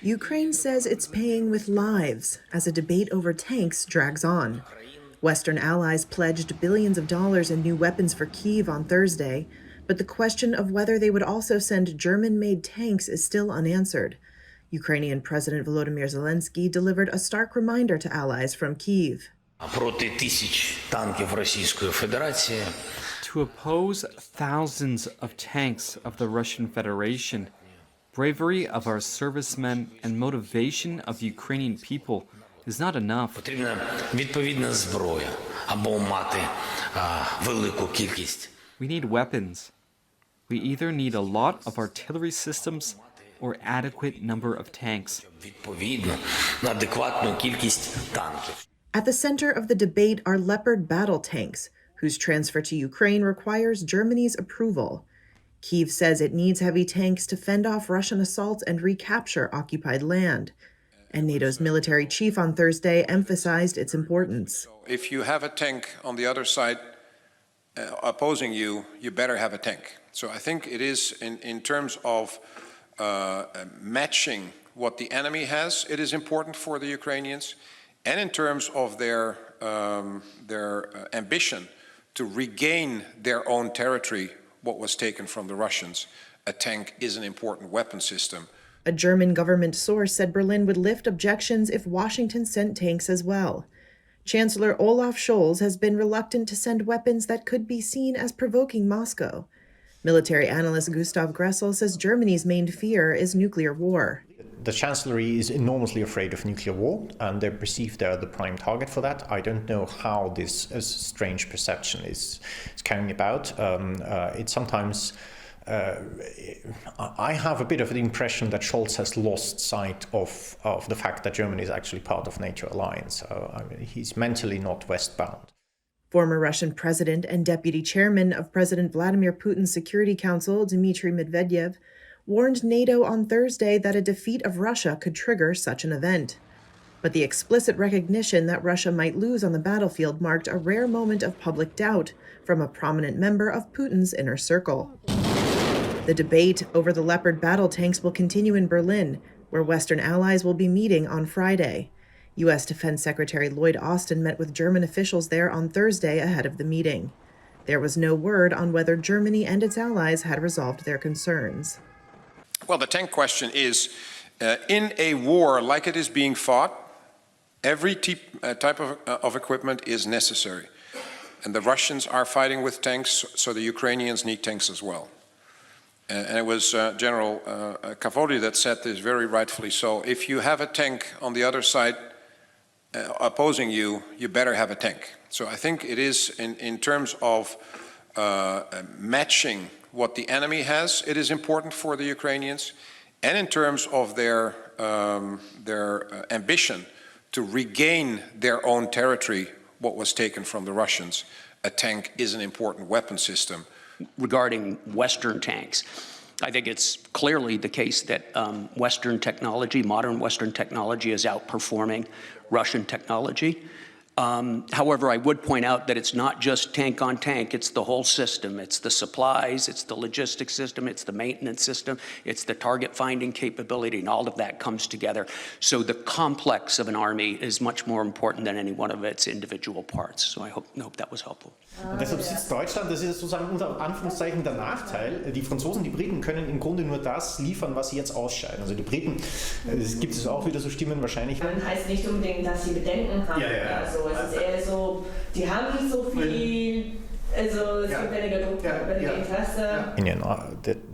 Ukraine says it's paying with lives as a debate over tanks drags on. Western allies pledged billions of dollars in new weapons for Kyiv on Thursday, but the question of whether they would also send German-made tanks is still unanswered. Ukrainian President Volodymyr Zelenskiy delivered a stark reminder to allies from Kyiv. To oppose thousands of tanks of the Russian Federation, bravery of our servicemen and motivation of the Ukrainian people is not enough. We need weapons. We either need a lot of artillery systems or adequate number of tanks. At the center of the debate are Leopard battle tanks, whose transfer to Ukraine requires Germany's approval. Kyiv says it needs heavy tanks to fend off Russian assaults and recapture occupied land. And NATO's military chief on Thursday emphasized its importance. If you have a tank on the other side opposing you, you better have a tank. So I think it is in terms of matching what the enemy has, it is important for the Ukrainians, and in terms of their ambition to regain their own territory, what was taken from the Russians. A tank is an important weapon system. A German government source said Berlin would lift objections if Washington sent tanks as well. Chancellor Olaf Scholz has been reluctant to send weapons that could be seen as provoking Moscow. Military analyst Gustav Gressel says Germany's main fear is nuclear war. The Chancellery is enormously afraid of nuclear war, and they perceive they're the prime target for that. I don't know how this strange perception is carrying about. It's sometimes... I have a bit of the impression that Scholz has lost sight of the fact that Germany is actually part of NATO alliance. He's mentally not westbound. Former Russian president and deputy chairman of President Vladimir Putin's Security Council, Dmitry Medvedev, warned NATO on Thursday that a defeat of Russia could trigger such an event. But the explicit recognition that Russia might lose on the battlefield marked a rare moment of public doubt from a prominent member of Putin's inner circle. The debate over the Leopard battle tanks will continue in Berlin, where Western allies will be meeting on Friday. U.S. Defense Secretary Lloyd Austin met with German officials there on Thursday ahead of the meeting. There was no word on whether Germany and its allies had resolved their concerns. Well, the tank question is, in a war like it is being fought, every type of equipment is necessary. And the Russians are fighting with tanks, so the Ukrainians need tanks as well. And it was General Kavody that said this very rightfully so. If you have a tank on the other side opposing you, you better have a tank. So I think it is in terms of matching what the enemy has, it is important for the Ukrainians, and in terms of their ambition to regain their own territory, what was taken from the Russians. A tank is an important weapon system. Regarding Western tanks, I think it's clearly the case that Western technology, modern Western technology, is outperforming Russian technology. However, I would point out that it's not just tank on tank, it's the whole system. It's the supplies, it's the logistics system, it's the maintenance system, it's the target finding capability, and all of that comes together. So the complex of an army is much more important than any one of its individual parts. So I hope that was helpful. Und deshalb sitzt Deutschland, das ist sozusagen unter Anführungszeichen der Nachteil. Die Franzosen, die Briten können im Grunde nur das liefern, was sie jetzt ausscheiden. Also die Briten, es gibt es auch wieder so Stimmen wahrscheinlich. Das heißt nicht unbedingt, dass sie Bedenken haben. Also es ist eher so, die haben nicht so viel, also es gibt weniger Druck, weniger Interesse.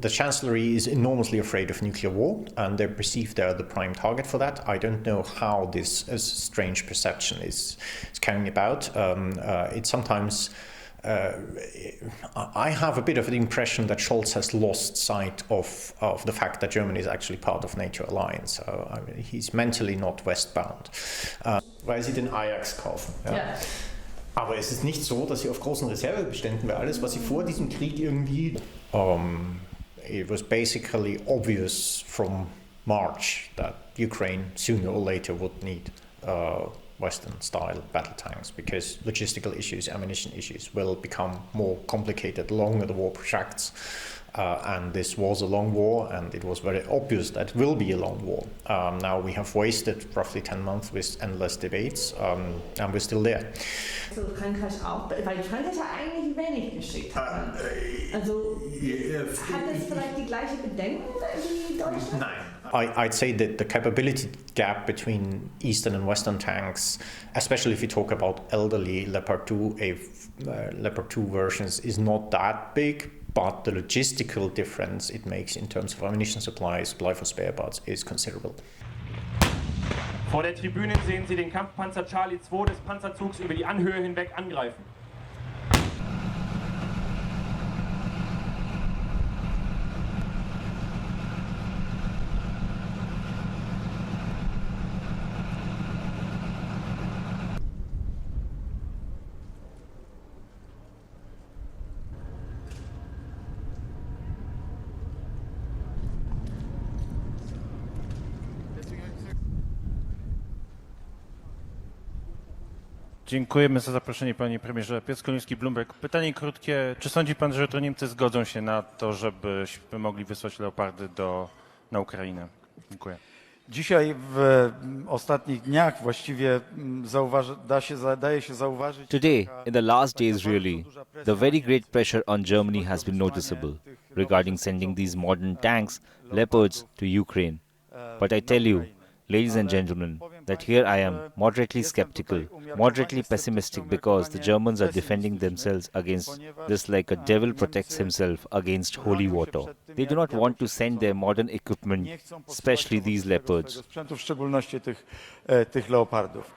The Chancellery is enormously afraid of nuclear war, and they perceive they're the prime target for that. I don't know how this strange perception is carrying about. It's sometimes... I have a bit of the impression that Scholz has lost sight of the fact that Germany is actually part of NATO alliance. He's mentally not westbound. Weil sie den Ajax kaufen. Ja. Aber es ist nicht so, dass sie auf großen Reservebeständen, weil alles, was sie vor diesem Krieg irgendwie... it was basically obvious from March that Ukraine sooner or later would need Western-style battle tanks, because logistical issues, ammunition issues will become more complicated the longer the war protracts. And this was a long war, and it was very obvious that it will be a long war. Now we have wasted roughly 10 months with endless debates, and we're still there. Also Frankreich auch, weil Frankreich ja eigentlich wenig geschickt hat. Also hat es vielleicht die gleiche Bedenken wie Deutschland? Nein. I'd say that the capability gap between Eastern and Western tanks, especially if you talk about elderly Leopard 2 versions, is not that big. But the logistical difference it makes in terms of ammunition supply for spare parts is considerable. Vor der Tribüne sehen Sie den Kampfpanzer Charlie 2 des Panzerzugs über die Anhöhe hinweg angreifen. Dziękujemy za zaproszenie, panie premierze. Piotr Koliński, Bloomberg. Pytanie krótkie. Czy sądzi pan, że to Niemcy zgodzą się na to, żebyśmy mogli wysłać Leopardy na Ukrainę? Dziękuję. Dzisiaj w ostatnich dniach właściwie daje się zauważyć. Today, in the last days really, the very great pressure on Germany has been noticeable regarding sending these modern tanks, Leopards, to Ukraine. But I tell you, ladies and gentlemen, that here I am moderately skeptical, moderately pessimistic, because the Germans are defending themselves against this like a devil protects himself against holy water. They do not want to send their modern equipment, especially these Leopards. W szczególności tych Leopardów.